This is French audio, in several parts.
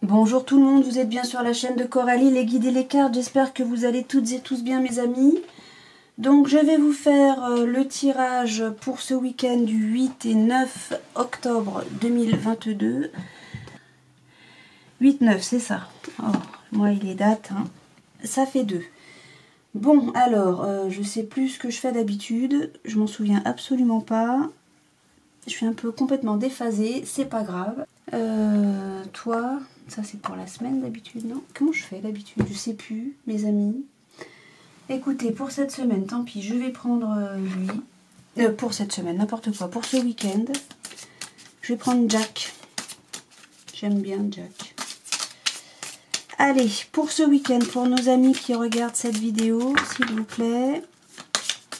Bonjour tout le monde, vous êtes bien sur la chaîne de Coralie, les guides et les cartes. J'espère que vous allez toutes et tous bien mes amis. Donc je vais vous faire le tirage pour ce week-end du 8 et 9 octobre 2022. 8-9, c'est ça. Oh, moi il est date, hein. Ça fait 2. Bon, alors, je sais plus ce que je fais d'habitude. Je m'en souviens absolument pas. Je suis un peu complètement déphasée, c'est pas grave. Toi, ça c'est pour la semaine d'habitude, non? Comment je fais d'habitude? Je sais plus, mes amis. Écoutez, pour cette semaine, tant pis, je vais prendre lui. Pour cette semaine, n'importe quoi. Pour ce week-end, je vais prendre Jack. J'aime bien Jack. Allez, pour ce week-end, pour nos amis qui regardent cette vidéo, s'il vous plaît,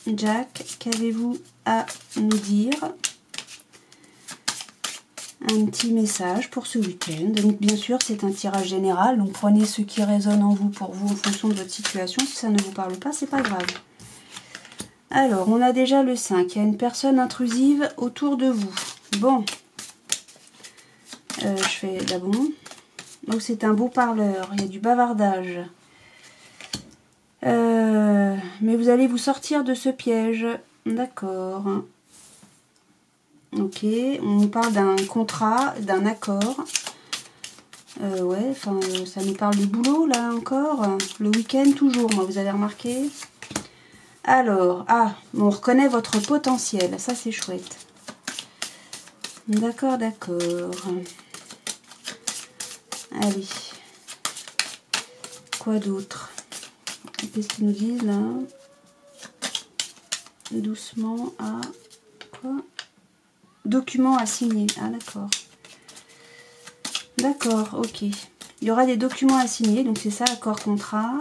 Jack, qu'avez-vous à nous dire? Un petit message pour ce week-end. Donc bien sûr c'est un tirage général, donc prenez ce qui résonne en vous pour vous en fonction de votre situation. Si ça ne vous parle pas, c'est pas grave. Alors on a déjà le 5, il y a une personne intrusive autour de vous. Bon, je fais d'abord. Donc c'est un beau parleur, il y a du bavardage. Mais vous allez vous sortir de ce piège, d'accord. Ok, on parle d'un contrat, d'un accord. Ouais, enfin, ça nous parle du boulot, là, encore. Le week-end, toujours, moi, vous avez remarqué. Alors, on reconnaît votre potentiel. Ça, c'est chouette. D'accord, d'accord. Allez. Quoi d'autre? Qu'est-ce qu'ils nous disent, là? Doucement, quoi? Document à signer. Ah, d'accord. D'accord, ok. Il y aura des documents à signer, donc c'est ça, accord contrat.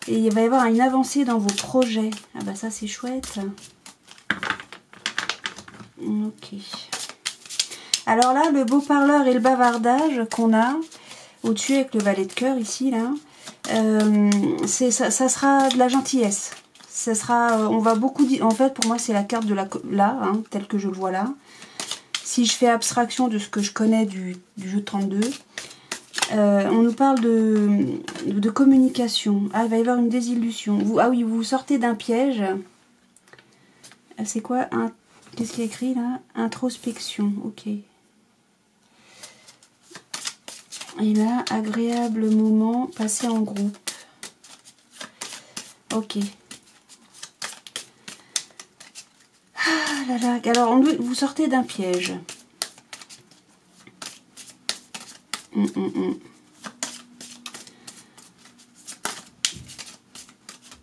Et il va y avoir une avancée dans vos projets. Ah bah ça, c'est chouette. Ok. Alors là, le beau parleur et le bavardage qu'on a au-dessus avec le valet de cœur ici, là, ça sera de la gentillesse. Ça sera, on va beaucoup dire, en fait, pour moi, c'est la carte de là, hein, telle que je le vois là. Si je fais abstraction de ce que je connais du jeu 32, on nous parle de communication. Ah, il va y avoir une désillusion. Ah oui, vous sortez d'un piège. C'est quoi? Qu'est-ce qu'il y a écrit là? Introspection, ok. Et là, agréable moment passé en groupe. Ok. Ah là là, alors vous sortez d'un piège.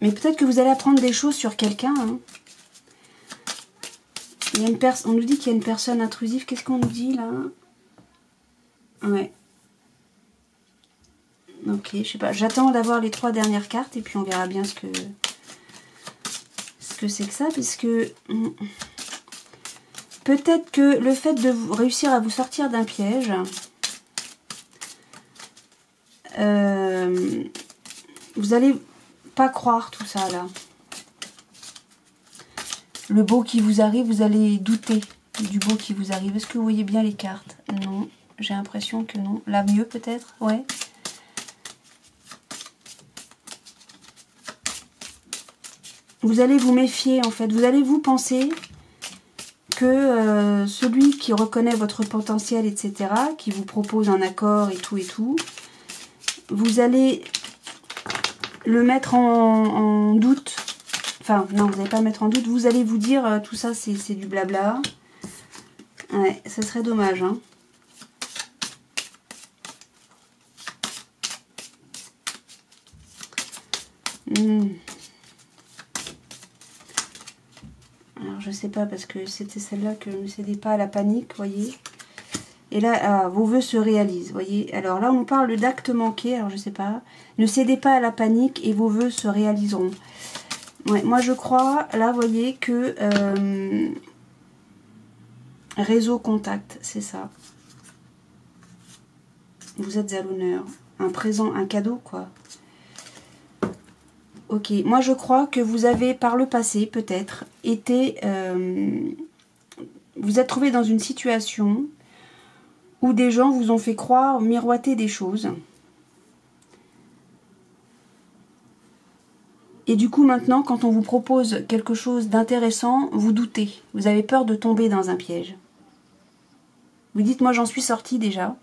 Mais peut-être que vous allez apprendre des choses sur quelqu'un. Hein. On nous dit qu'il y a une personne intrusive. Qu'est-ce qu'on nous dit là? Ouais. Ok, je sais pas. J'attends d'avoir les 3 dernières cartes et puis on verra bien ce que c'est que ça, puisque peut-être que le fait de réussir à vous sortir d'un piège, vous allez pas croire tout ça là. Le beau qui vous arrive, vous allez douter du beau qui vous arrive. Est-ce que vous voyez bien les cartes? Non, j'ai l'impression que non. Là, mieux peut-être, ouais. Vous allez vous méfier en fait. Vous allez vous penser que celui qui reconnaît votre potentiel, etc., qui vous propose un accord et tout, vous allez le mettre en doute. Enfin, non, vous n'allez pas le mettre en doute. Vous allez vous dire, tout ça, c'est du blabla. Ouais, ça serait dommage, hein. Alors, je sais pas, parce que c'était celle-là que ne cédez pas à la panique, voyez. Et là, vos vœux se réalisent, voyez. Alors là, on parle d'actes manqués, alors je sais pas. Ne cédez pas à la panique et vos vœux se réaliseront. Ouais, moi, je crois, là, voyez, que réseau contact, c'est ça. Vous êtes à l'honneur. Un présent, un cadeau, quoi. Ok, moi je crois que vous avez par le passé peut-être été... vous êtes trouvé dans une situation Ou des gens vous ont fait croire, miroiter des choses. Et du coup, maintenant, quand on vous propose quelque chose d'intéressant, vous doutez. Vous avez peur de tomber dans un piège. Vous dites, moi j'en suis sortie déjà.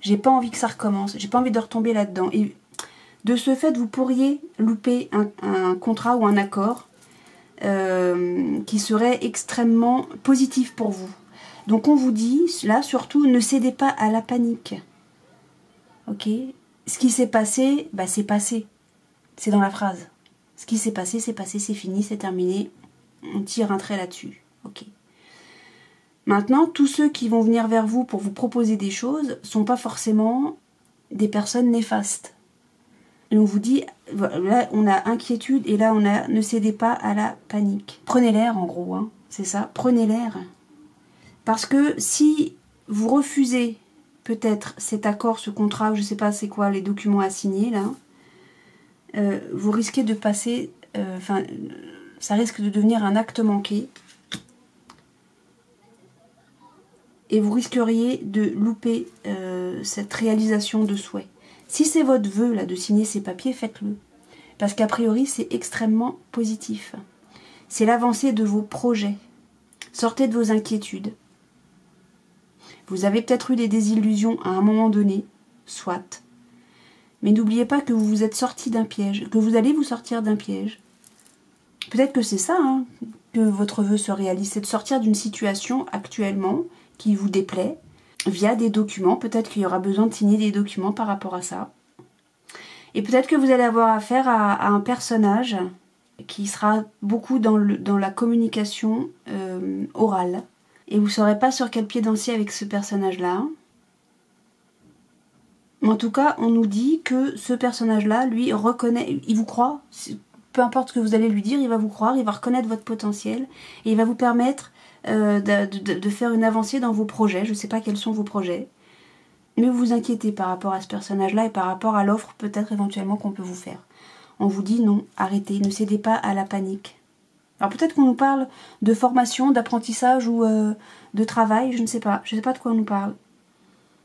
J'ai pas envie que ça recommence. J'ai pas envie de retomber là-dedans. Et de ce fait, vous pourriez louper un contrat ou un accord qui serait extrêmement positif pour vous. Donc on vous dit, là surtout, ne cédez pas à la panique. Ok? Ce qui s'est passé, bah c'est passé. C'est dans la phrase. Ce qui s'est passé, c'est fini, c'est terminé. On tire un trait là-dessus. Ok. Maintenant, tous ceux qui vont venir vers vous pour vous proposer des choses sont pas forcément des personnes néfastes. Et on vous dit, là on a inquiétude et là on a ne cédez pas à la panique. Prenez l'air en gros, hein, c'est ça, prenez l'air. Parce que si vous refusez peut-être cet accord, ce contrat, je sais pas c'est quoi, les documents à signer là, vous risquez de passer, ça risque de devenir un acte manqué. Et vous risqueriez de louper cette réalisation de souhait. Si c'est votre vœu là de signer ces papiers, faites-le. Parce qu'a priori, c'est extrêmement positif. C'est l'avancée de vos projets. Sortez de vos inquiétudes. Vous avez peut-être eu des désillusions à un moment donné, soit. Mais n'oubliez pas que vous vous êtes sorti d'un piège, que vous allez vous sortir d'un piège. Peut-être que c'est ça, hein, que votre vœu se réalise, c'est de sortir d'une situation actuellement qui vous déplaît, via des documents. Peut-être qu'il y aura besoin de signer des documents par rapport à ça. Et peut-être que vous allez avoir affaire à un personnage qui sera beaucoup dans la communication orale. Et vous ne saurez pas sur quel pied danser avec ce personnage-là. Mais en tout cas, on nous dit que ce personnage-là, lui, reconnaît, il vous croit. Peu importe ce que vous allez lui dire, il va vous croire, il va reconnaître votre potentiel. Et il va vous permettre de faire une avancée dans vos projets. Je ne sais pas quels sont vos projets. Mais vous vous inquiétez par rapport à ce personnage-là et par rapport à l'offre peut-être éventuellement qu'on peut vous faire. On vous dit non, arrêtez, ne cédez pas à la panique. Alors peut-être qu'on nous parle de formation, d'apprentissage ou de travail, je ne sais pas. Je ne sais pas de quoi on nous parle.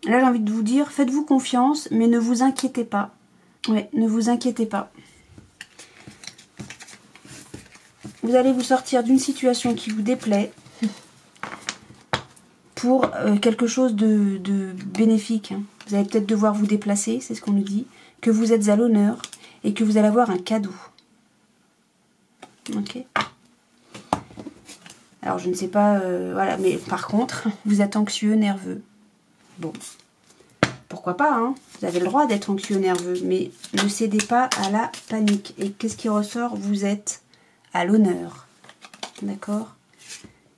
Là j'ai envie de vous dire, faites-vous confiance, mais ne vous inquiétez pas. Ouais, ne vous inquiétez pas. Vous allez vous sortir d'une situation qui vous déplaît pour quelque chose de bénéfique. Hein. Vous allez peut-être devoir vous déplacer, c'est ce qu'on nous dit, que vous êtes à l'honneur et que vous allez avoir un cadeau. Ok. Alors je ne sais pas, voilà, mais par contre, vous êtes anxieux, nerveux. Bon, pourquoi pas, hein. Vous avez le droit d'être anxieux, nerveux, mais ne cédez pas à la panique. Et qu'est-ce qui ressort? Vous êtes à l'honneur. D'accord?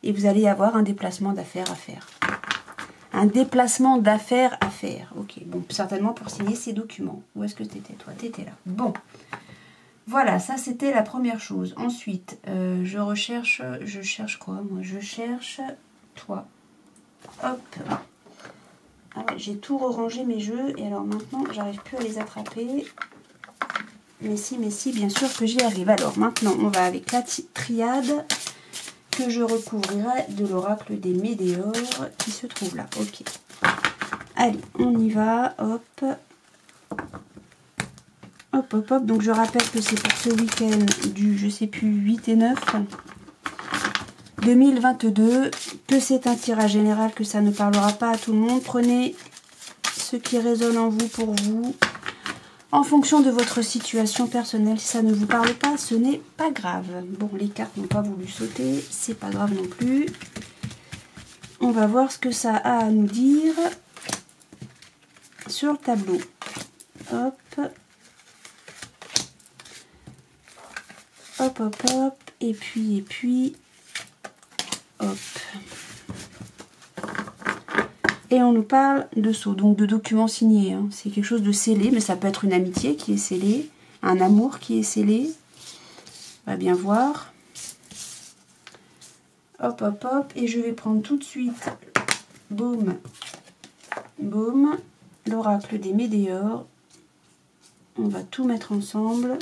Et vous allez avoir un déplacement d'affaires à faire. Un déplacement d'affaires à faire. Ok, bon, certainement pour signer ces documents. Où est-ce que tu étais, toi? Tu étais là. Bon. Voilà, ça c'était la première chose. Ensuite, je cherche quoi moi? Je cherche toi. Hop. Ah ouais, j'ai tout rangé mes jeux et alors maintenant j'arrive plus à les attraper. Mais si, bien sûr que j'y arrive. Alors maintenant on va avec la triade que je recouvrirai de l'oracle des Médéores qui se trouve là. Ok. Allez, on y va. Hop. Hop, hop, hop. Donc je rappelle que c'est pour ce week-end du, je sais plus, 8 et 9 2022, que c'est un tirage général, que ça ne parlera pas à tout le monde. Prenez ce qui résonne en vous pour vous, en fonction de votre situation personnelle. Si ça ne vous parle pas, ce n'est pas grave. Bon, les cartes n'ont pas voulu sauter, c'est pas grave non plus. On va voir ce que ça a à nous dire sur le tableau. Hop. Hop, hop, hop, et puis, hop. Et on nous parle de sceau, donc de documents signés. Hein. C'est quelque chose de scellé, mais ça peut être une amitié qui est scellée, un amour qui est scellé. On va bien voir. Hop, hop, hop, et je vais prendre tout de suite, boum, boum, l'oracle des Médéores. On va tout mettre ensemble.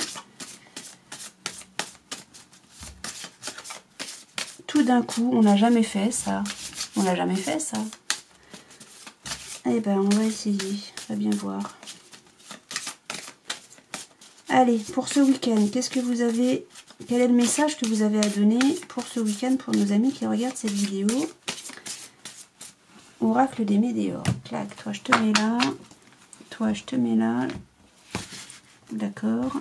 Tout d'un coup, on n'a jamais fait ça. On n'a jamais fait ça. Eh ben, on va essayer. On va bien voir. Allez, pour ce week-end, qu'est-ce que vous avez... Quel est le message que vous avez à donner pour ce week-end pour nos amis qui regardent cette vidéo? Oracle des Météores. Clac, toi je te mets là. Toi je te mets là. D'accord.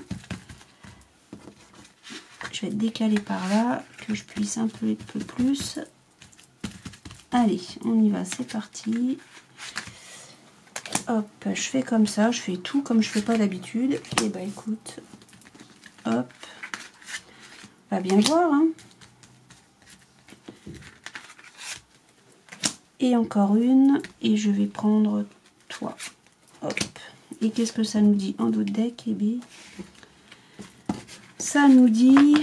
Je vais te décaler par là, que je puisse un peu plus. Allez, on y va, c'est parti. Hop, je fais comme ça, je fais tout comme je fais pas d'habitude. Et bah écoute, hop, va bien voir, hein. Et encore une, et je vais prendre toi. Hop. Et qu'est-ce que ça nous dit en dos de deck? Eh bien, ça nous dit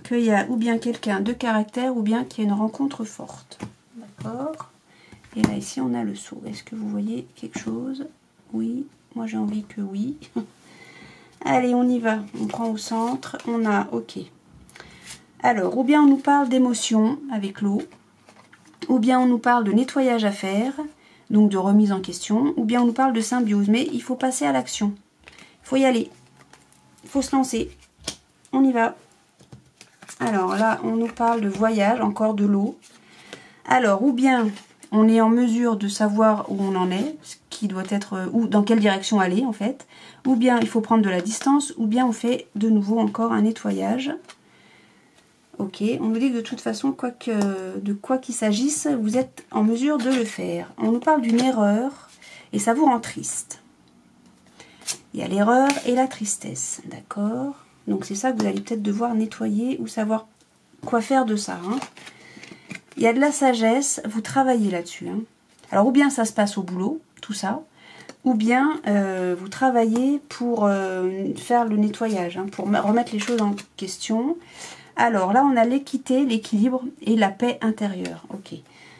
qu'il y a ou bien quelqu'un de caractère ou bien qu'il y a une rencontre forte. D'accord. Et là, ici, on a le seau. Est-ce que vous voyez quelque chose? Oui. Moi, j'ai envie que oui. Allez, on y va. On prend au centre. On a OK. Alors, ou bien on nous parle d'émotion avec l'eau, ou bien on nous parle de nettoyage à faire, donc de remise en question, ou bien on nous parle de symbiose. Mais il faut passer à l'action. Il faut y aller. Il faut se lancer. On y va. Alors là, on nous parle de voyage, encore de l'eau. Alors, ou bien on est en mesure de savoir où on en est, ce qui doit être, ou dans quelle direction aller en fait, ou bien il faut prendre de la distance, ou bien on fait de nouveau encore un nettoyage. Ok, on nous dit que de toute façon, de quoi qu'il s'agisse, vous êtes en mesure de le faire. On nous parle d'une erreur et ça vous rend triste. Il y a l'erreur et la tristesse, d'accord? Donc c'est ça que vous allez peut-être devoir nettoyer ou savoir quoi faire de ça, hein. Il y a de la sagesse, vous travaillez là-dessus, hein. Alors ou bien ça se passe au boulot, tout ça, ou bien vous travaillez pour faire le nettoyage, hein, pour remettre les choses en question. Alors là, on a l'équité, l'équilibre et la paix intérieure. Ok.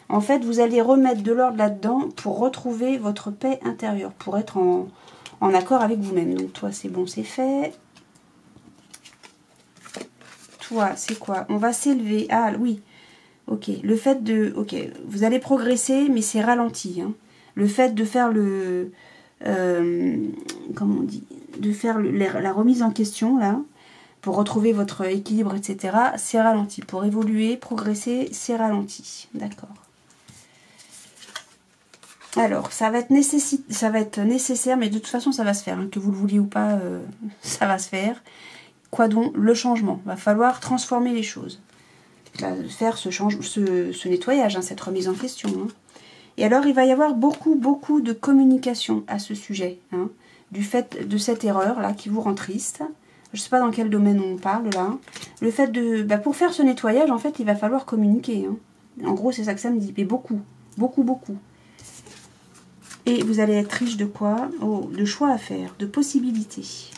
En fait, vous allez remettre de l'ordre là-dedans pour retrouver votre paix intérieure, pour être en accord avec vous-même. Donc toi, c'est bon, c'est fait. Toi, c'est quoi? On va s'élever. Ah oui. Ok. Le fait de... Ok. Vous allez progresser, mais c'est ralenti, hein. Le fait de faire le... comment on dit? De faire la remise en question, là. Pour retrouver votre équilibre, etc., c'est ralenti. Pour évoluer, progresser, c'est ralenti. D'accord. Alors, ça va être nécessaire, mais de toute façon, ça va se faire. Hein, que vous le vouliez ou pas, ça va se faire. Quoi donc? Le changement. Va falloir transformer les choses. Faire ce nettoyage, hein, cette remise en question. Hein. Et alors, il va y avoir beaucoup de communication à ce sujet. Hein, du fait de cette erreur-là qui vous rend triste. Je ne sais pas dans quel domaine on parle là. Le fait de... pour faire ce nettoyage, en fait, il va falloir communiquer. Hein. En gros, c'est ça que ça me dit. Mais beaucoup. Et vous allez être riche de quoi? Oh, de choix à faire, de possibilités.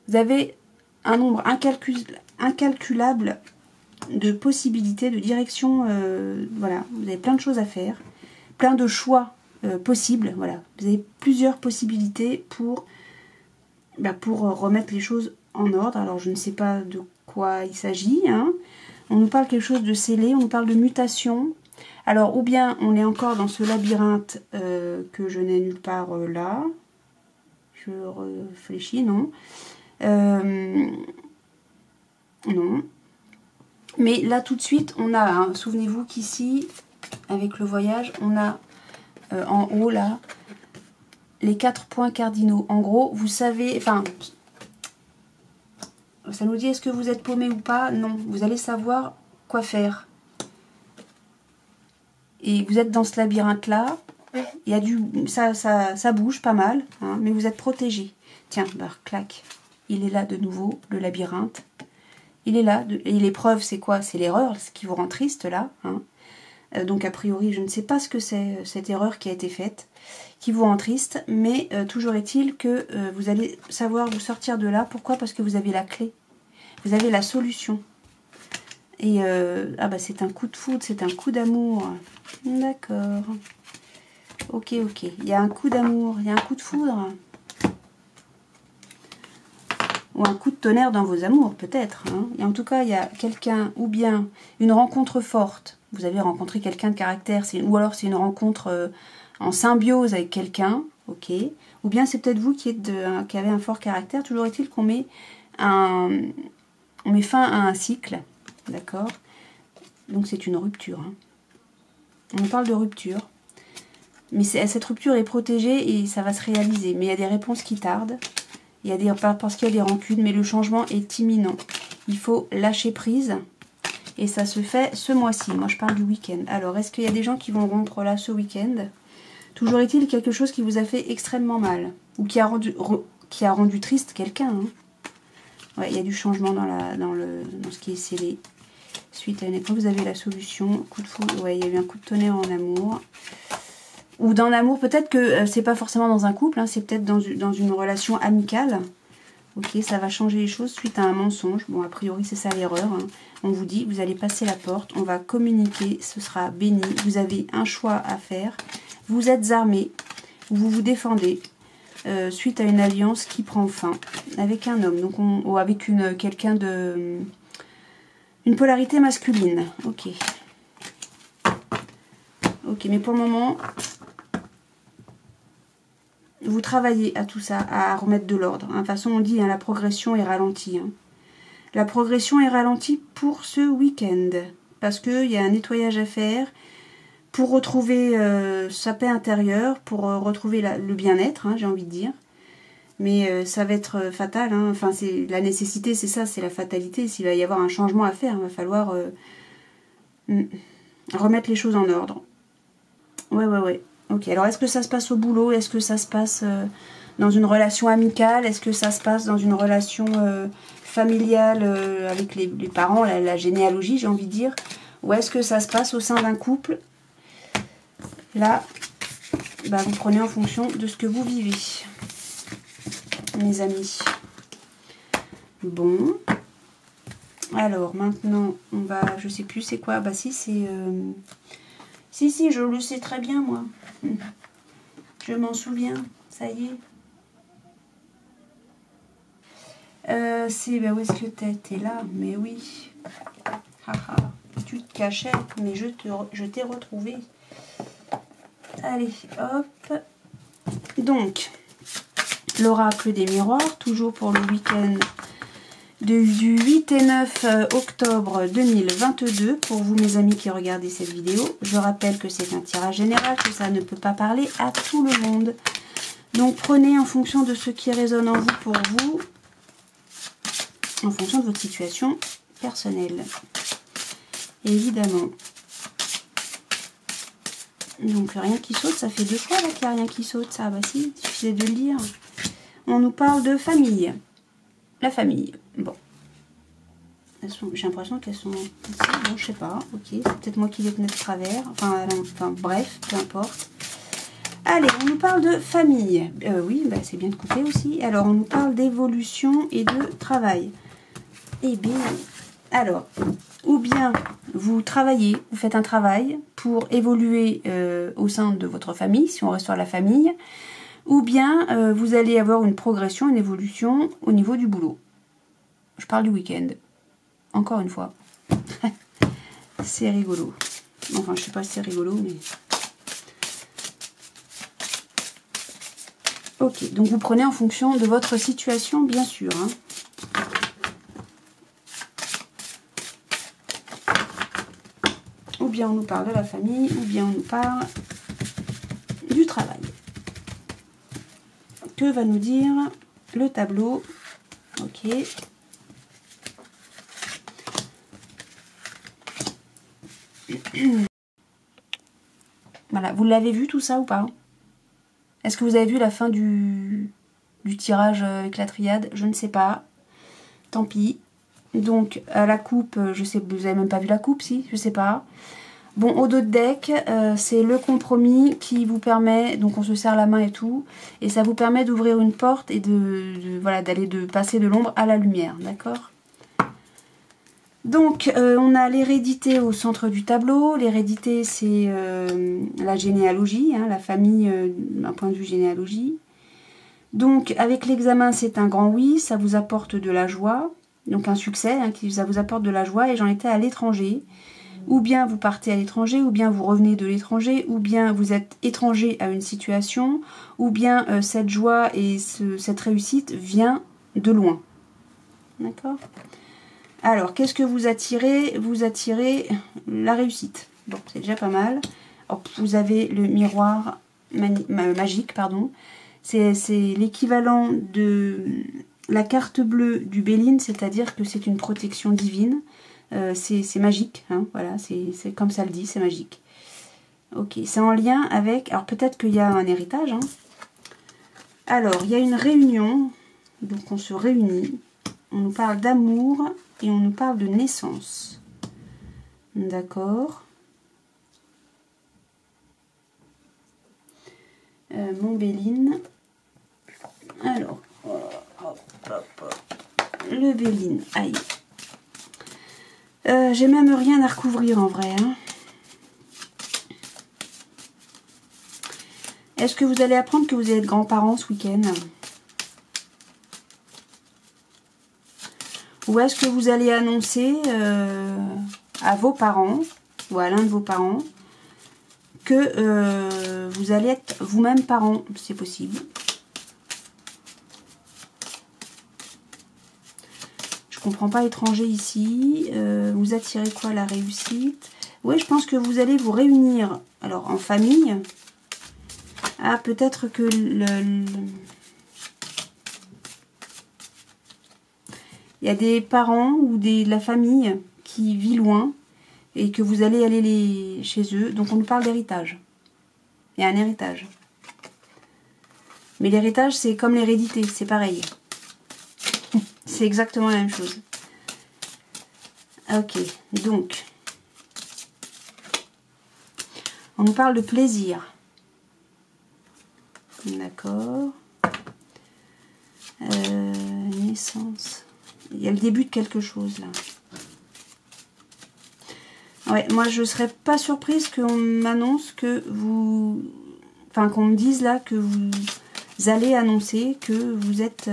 Vous avez un nombre incalculable de possibilités, de directions. Voilà, vous avez plein de choses à faire. Plein de choix possibles. Voilà, vous avez plusieurs possibilités pour remettre les choses en ordre. Alors, je ne sais pas de quoi il s'agit. Hein. On nous parle quelque chose de scellé, on nous parle de mutation. Alors, ou bien on est encore dans ce labyrinthe que je n'ai nulle part là. Je réfléchis, non. Non. Mais là, tout de suite, on a, hein, souvenez-vous qu'ici, avec le voyage, on a en haut, là, les 4 points cardinaux. En gros, vous savez, enfin, ça nous dit est-ce que vous êtes paumé ou pas? Non, vous allez savoir quoi faire. Et vous êtes dans ce labyrinthe-là. Il y a ça bouge pas mal, hein, mais vous êtes protégé. Tiens, clac. Il est là de nouveau, le labyrinthe. Il est là. Et l'épreuve, c'est quoi? C'est l'erreur, ce qui vous rend triste, là. Hein. Donc, a priori, je ne sais pas ce que c'est, cette erreur qui a été faite, qui vous rend triste. Mais toujours est-il que vous allez savoir vous sortir de là. Pourquoi? Parce que vous avez la clé. Vous avez la solution. Et c'est un coup de foudre, c'est un coup d'amour. D'accord. Ok. Il y a un coup d'amour, il y a un coup de foudre. Ou un coup de tonnerre dans vos amours, peut-être. Hein. Et en tout cas, il y a quelqu'un, ou bien une rencontre forte, Vous avez rencontré quelqu'un de caractère, ou alors c'est une rencontre en symbiose avec quelqu'un, ok. Ou bien c'est peut-être vous qui avez un fort caractère. Toujours est-il qu'on met fin à un cycle, d'accord. Donc c'est une rupture. Hein. On parle de rupture. Mais cette rupture est protégée et ça va se réaliser. Mais il y a des réponses qui tardent. Parce qu'il y a des rancunes, mais le changement est imminent. Il faut lâcher prise. Et ça se fait ce mois-ci. Moi, je parle du week-end. Alors, est-ce qu'il y a des gens qui vont rompre là ce week-end? Toujours est-il quelque chose qui vous a fait extrêmement mal. Ou qui a rendu triste quelqu'un. Hein. Ouais, il y a du changement dans ce qui est scellé. Suite à une épreuve, vous avez la solution. Coup de foudre. Ouais, il y a eu un coup de tonnerre en amour. Ou dans l'amour, peut-être que c'est pas forcément dans un couple, hein, c'est peut-être dans une relation amicale. Ok, ça va changer les choses suite à un mensonge. Bon, a priori, c'est ça l'erreur. Hein. On vous dit, vous allez passer la porte, on va communiquer, ce sera béni. Vous avez un choix à faire. Vous êtes armé, vous vous défendez suite à une alliance qui prend fin avec un homme. Donc ou avec quelqu'un de... une polarité masculine. Ok. Ok, mais pour le moment... vous travaillez à tout ça, à remettre de l'ordre. De toute façon, on dit, hein, la progression est ralentie. Hein. La progression est ralentie pour ce week-end. Parce qu'il y a un nettoyage à faire pour retrouver sa paix intérieure, pour retrouver le bien-être, hein, j'ai envie de dire. Mais ça va être fatal. Hein. Enfin, la nécessité, c'est ça, c'est la fatalité. S'il va y avoir un changement à faire, il va falloir remettre les choses en ordre. Ouais. Ok, alors est-ce que ça se passe au boulot? Est-ce que ça se passe dans une relation amicale? Est-ce que ça se passe dans une relation familiale avec les parents, la généalogie, j'ai envie de dire? Ou est-ce que ça se passe au sein d'un couple? Là, bah, vous prenez en fonction de ce que vous vivez, mes amis. Bon. Alors, maintenant, on va... je sais plus c'est quoi. Bah si, c'est... Si, je le sais très bien, moi. Je m'en souviens, ça y est. Bah, où est-ce que t'es là? Mais oui. Tu te cachais, mais je t'ai retrouvé. Allez, hop. Donc, l'oracle des miroirs, toujours pour le week-end du 8 et 9 octobre 2022. Pour vous, mes amis qui regardez cette vidéo, je rappelle que c'est un tirage général, que ça ne peut pas parler à tout le monde. Donc, prenez en fonction de ce qui résonne en vous pour vous, en fonction de votre situation personnelle. Évidemment. Donc, rien qui saute, ça fait 2 fois là qu'il n'y a rien qui saute. Ça, bah si, il suffisait de le lire. On nous parle de famille. La famille. Bon. J'ai l'impression qu'elles sont ici. Bon, je sais pas. Ok, c'est peut-être moi qui les tenais de travers. Enfin, bref, peu importe. Allez, on nous parle de famille. Oui, bah, c'est bien de couper aussi. Alors, on nous parle d'évolution et de travail. Eh bien, alors, ou bien vous travaillez, vous faites un travail pour évoluer au sein de votre famille, si on reste sur la famille, ou bien vous allez avoir une progression, une évolution au niveau du boulot. Je parle du week-end. Encore une fois. C'est rigolo. Enfin, je sais pas si c'est rigolo, mais... Ok, donc vous prenez en fonction de votre situation, bien sûr. Hein. Ou bien on nous parle de la famille, ou bien on nous parle du travail. Que va nous dire le tableau? Ok. Voilà, vous l'avez vu tout ça ou pas? Est-ce que vous avez vu la fin du tirage avec la triade? Je ne sais pas. Tant pis. Donc, à la coupe, je sais, vous avez même pas vu la coupe, si? Je sais pas. Bon, au dos de deck, c'est le compromis qui vous permet, donc on se serre la main et tout, et ça vous permet d'ouvrir une porte et de passer de l'ombre à la lumière, d'accord? Donc, on a l'hérédité au centre du tableau. L'hérédité, c'est la généalogie, hein, la famille d'un point de vue généalogie. Donc, avec l'examen, c'est un grand oui, ça vous apporte de la joie. Donc, un succès, hein, ça vous apporte de la joie. Et j'en étais à l'étranger. ou bien vous partez à l'étranger, ou bien vous revenez de l'étranger, ou bien vous êtes étranger à une situation, ou bien cette joie et cette réussite vient de loin. D'accord? Alors, qu'est-ce que vous attirez? Vous attirez la réussite. Bon, c'est déjà pas mal. Alors, vous avez le miroir magique, pardon. C'est l'équivalent de la carte bleue du Béline, c'est-à-dire que c'est une protection divine. C'est magique, hein, voilà, c'est comme ça le dit, c'est magique. Ok, c'est en lien avec... Alors, peut-être qu'il y a un héritage. Hein. Alors, il y a une réunion. Donc, on se réunit. On nous parle d'amour et on nous parle de naissance. D'accord. Mon Béline. Alors, le Béline. Aïe. J'ai même rien à recouvrir en vrai. Hein. Est-ce que vous allez apprendre que vous allez être grands-parents ce week-end? Ou est-ce que vous allez annoncer à vos parents ou à l'un de vos parents que vous allez être vous-même parents? C'est possible. Je comprends pas étranger ici. Vous attirez quoi? La réussite? Oui, je pense que vous allez vous réunir. Alors, en famille. Ah, peut-être que il y a des parents ou de la famille qui vit loin et que vous allez aller chez eux. Donc, on nous parle d'héritage. Il y a un héritage. Mais l'héritage, c'est comme l'hérédité. C'est pareil. C'est exactement la même chose. Ok, donc, on nous parle de plaisir. D'accord. Naissance. Il y a le début de quelque chose là. Ouais, moi je serais pas surprise qu'on m'annonce que vous... Enfin, qu'on me dise là que vous allez annoncer que vous êtes...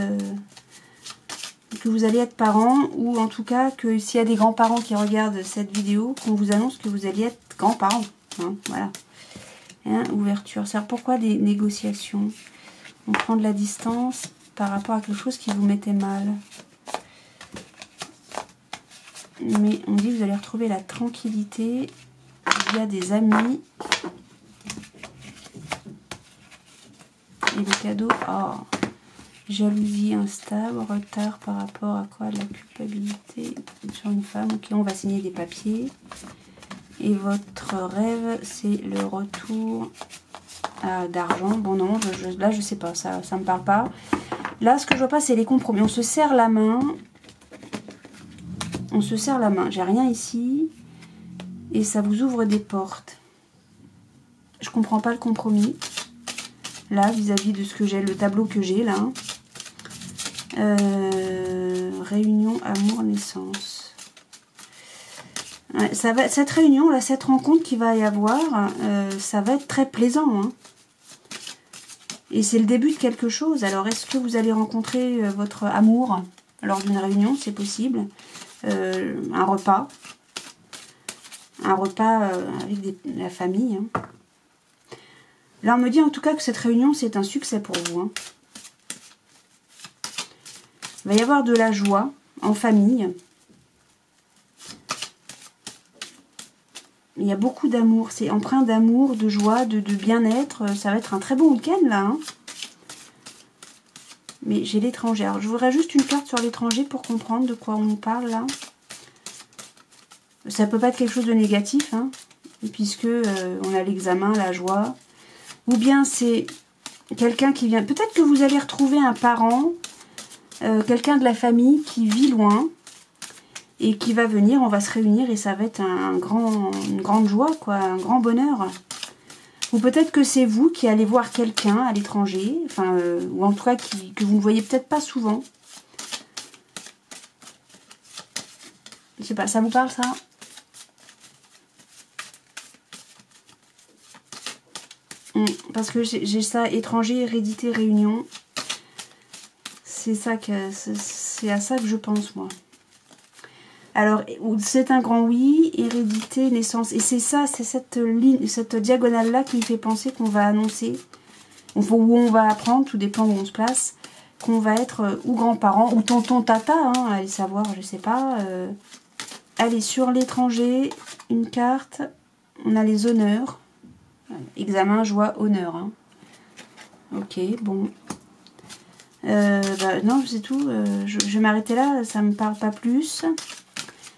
que vous allez être parents, ou en tout cas que s'il y a des grands-parents qui regardent cette vidéo, qu'on vous annonce que vous alliez être grands-parents. Hein, voilà. Hein, ouverture. C'est pourquoi des négociations? On prend de la distance par rapport à quelque chose qui vous mettait mal. Mais on dit que vous allez retrouver la tranquillité via des amis. Et le cadeau, oh, jalousie instable, retard par rapport à quoi? De la culpabilité sur une femme. Ok, on va signer des papiers. Et votre rêve, c'est le retour d'argent. Bon non, là je sais pas, ça me parle pas. Là, ce que je vois pas, c'est les compromis. On se serre la main. On se serre la main. J'ai rien ici. Et ça vous ouvre des portes. Je comprends pas le compromis. Là, vis-à-vis de ce que j'ai, le tableau que j'ai là. Réunion, amour, naissance. Ouais, cette réunion, là, cette rencontre qu'il va y avoir, ça va être très plaisant. Hein. Et c'est le début de quelque chose. Alors, est-ce que vous allez rencontrer votre amour lors d'une réunion? C'est possible. Un repas. Un repas avec la famille. Hein. Là, on me dit en tout cas que cette réunion, c'est un succès pour vous. Hein. Il va y avoir de la joie en famille. Il y a beaucoup d'amour. C'est empreint d'amour, de joie, de bien-être. Ça va être un très bon week-end, là. Hein. Mais j'ai l'étranger. Alors, je voudrais juste une carte sur l'étranger pour comprendre de quoi on nous parle, là. Ça peut pas être quelque chose de négatif, hein, puisque on a l'examen, la joie. Ou bien c'est quelqu'un qui vient... Peut-être que vous allez retrouver un parent, quelqu'un de la famille qui vit loin et qui va venir, on va se réunir et ça va être une grande joie, quoi, un grand bonheur. Ou peut-être que c'est vous qui allez voir quelqu'un à l'étranger, enfin, ou en tout cas que vous ne voyez peut-être pas souvent. Je sais pas, ça vous parle ça? Parce que j'ai ça, étranger, hérédité, réunion. C'est ça que c'est à ça que je pense, moi. Alors, c'est un grand oui, hérédité, naissance. Et c'est ça, c'est cette ligne, cette diagonale-là qui me fait penser qu'on va annoncer, où on va apprendre, tout dépend où on se place, qu'on va être ou grands-parents, ou tonton, tata, hein, allez savoir, je sais pas. Allez, sur l'étranger, une carte, on a les honneurs. Examen, joie, honneur. Hein. Ok, bon. Non, c'est tout. Je vais m'arrêter là, ça me parle pas plus.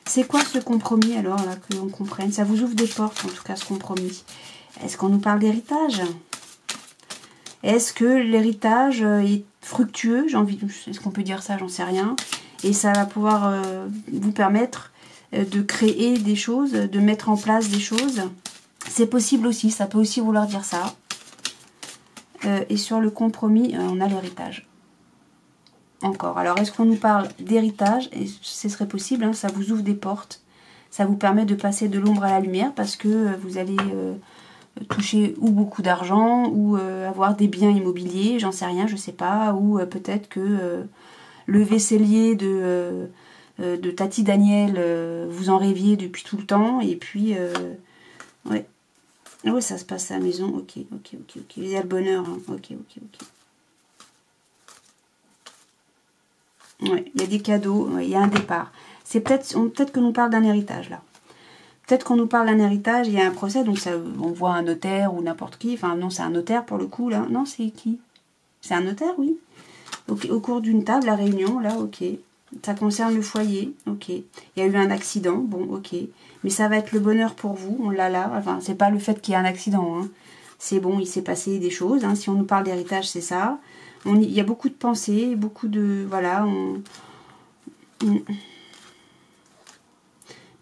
C'est quoi ce compromis alors, là, que l'on comprenne? Ça vous ouvre des portes, en tout cas, ce compromis. Est-ce qu'on nous parle d'héritage? Est-ce que l'héritage est fructueux? Est-ce qu'on peut dire ça? J'en sais rien. Et ça va pouvoir vous permettre de créer des choses, de mettre en place des choses. C'est possible aussi, ça peut aussi vouloir dire ça. Et sur le compromis, on a l'héritage. Encore. Alors, est-ce qu'on nous parle d'héritage? Et ce serait possible, hein, ça vous ouvre des portes. Ça vous permet de passer de l'ombre à la lumière parce que vous allez toucher ou beaucoup d'argent ou avoir des biens immobiliers, j'en sais rien, je sais pas. Ou peut-être que le vaisselier de Tati Daniel, vous en rêviez depuis tout le temps. Et puis, ouais. Ah ouais, ça se passe à la maison. Ok. Il y a le bonheur. Hein. Ok. Ouais, il y a des cadeaux, ouais, il y a un départ. C'est peut-être que nous parle d'un héritage là. Peut-être qu'on nous parle d'un héritage, il y a un procès, donc ça, on voit un notaire ou n'importe qui. Enfin non, c'est un notaire pour le coup là. Non, c'est qui? C'est un notaire, oui. Au cours d'une table, la réunion, là, ok. Ça concerne le foyer, ok. Il y a eu un accident, bon, ok. Mais ça va être le bonheur pour vous, on l'a là. Enfin, c'est pas le fait qu'il y ait un accident, hein. C'est bon, il s'est passé des choses. Hein. Si on nous parle d'héritage, c'est ça. Il y a beaucoup de pensées, beaucoup de... Voilà,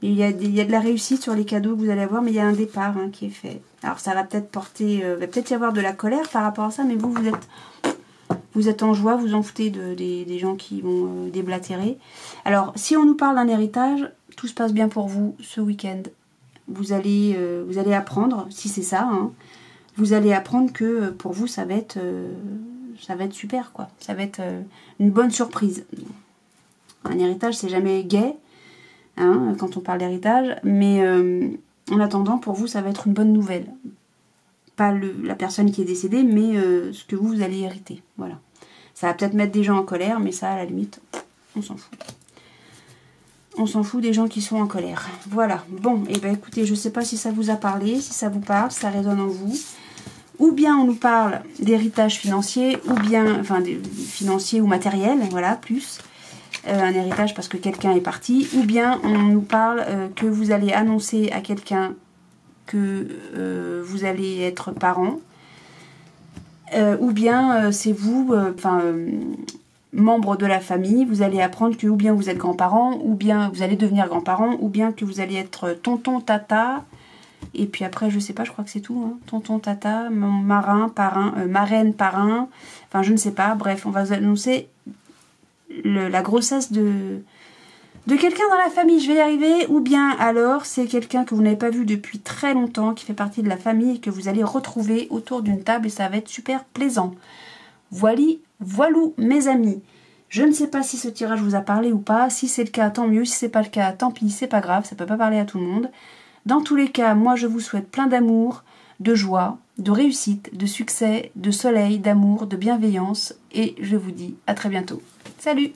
il y a de la réussite sur les cadeaux que vous allez avoir, mais il y a un départ hein, qui est fait. Alors ça va peut-être porter... va peut-être y avoir de la colère par rapport à ça, mais vous êtes en joie, vous en foutez des gens qui vont déblatérer. Alors, si on nous parle d'un héritage, tout se passe bien pour vous ce week-end. Vous allez apprendre, si c'est ça, hein, vous allez apprendre que pour vous, ça va être super, quoi. Ça va être une bonne surprise. Un héritage, c'est jamais gai, hein, quand on parle d'héritage, mais en attendant, pour vous, ça va être une bonne nouvelle. Pas la personne qui est décédée, mais ce que vous allez hériter. Voilà. Ça va peut-être mettre des gens en colère, mais ça, à la limite, on s'en fout. On s'en fout des gens qui sont en colère. Voilà. Bon, et ben écoutez, je ne sais pas si ça vous a parlé, si ça vous parle, si ça résonne en vous. Ou bien on nous parle d'héritage financier, ou bien, enfin, financier ou matériel, voilà, plus. Un héritage parce que quelqu'un est parti. Ou bien on nous parle que vous allez annoncer à quelqu'un que vous allez être parent. Ou bien c'est vous, membre de la famille, vous allez apprendre que ou bien vous êtes grands-parents, ou bien vous allez devenir grands-parents, ou bien que vous allez être tonton, tata, et puis après je sais pas, je crois que c'est tout, hein. Tonton, tata, marin, parrain, marraine, parrain, enfin je ne sais pas, bref, on va vous annoncer la grossesse de quelqu'un dans la famille, je vais y arriver, ou bien alors c'est quelqu'un que vous n'avez pas vu depuis très longtemps, qui fait partie de la famille et que vous allez retrouver autour d'une table et ça va être super plaisant. Voilou mes amis. Je ne sais pas si ce tirage vous a parlé ou pas, si c'est le cas tant mieux, si c'est pas le cas tant pis, c'est pas grave, ça peut pas parler à tout le monde. Dans tous les cas, moi je vous souhaite plein d'amour, de joie, de réussite, de succès, de soleil, d'amour, de bienveillance et je vous dis à très bientôt. Salut!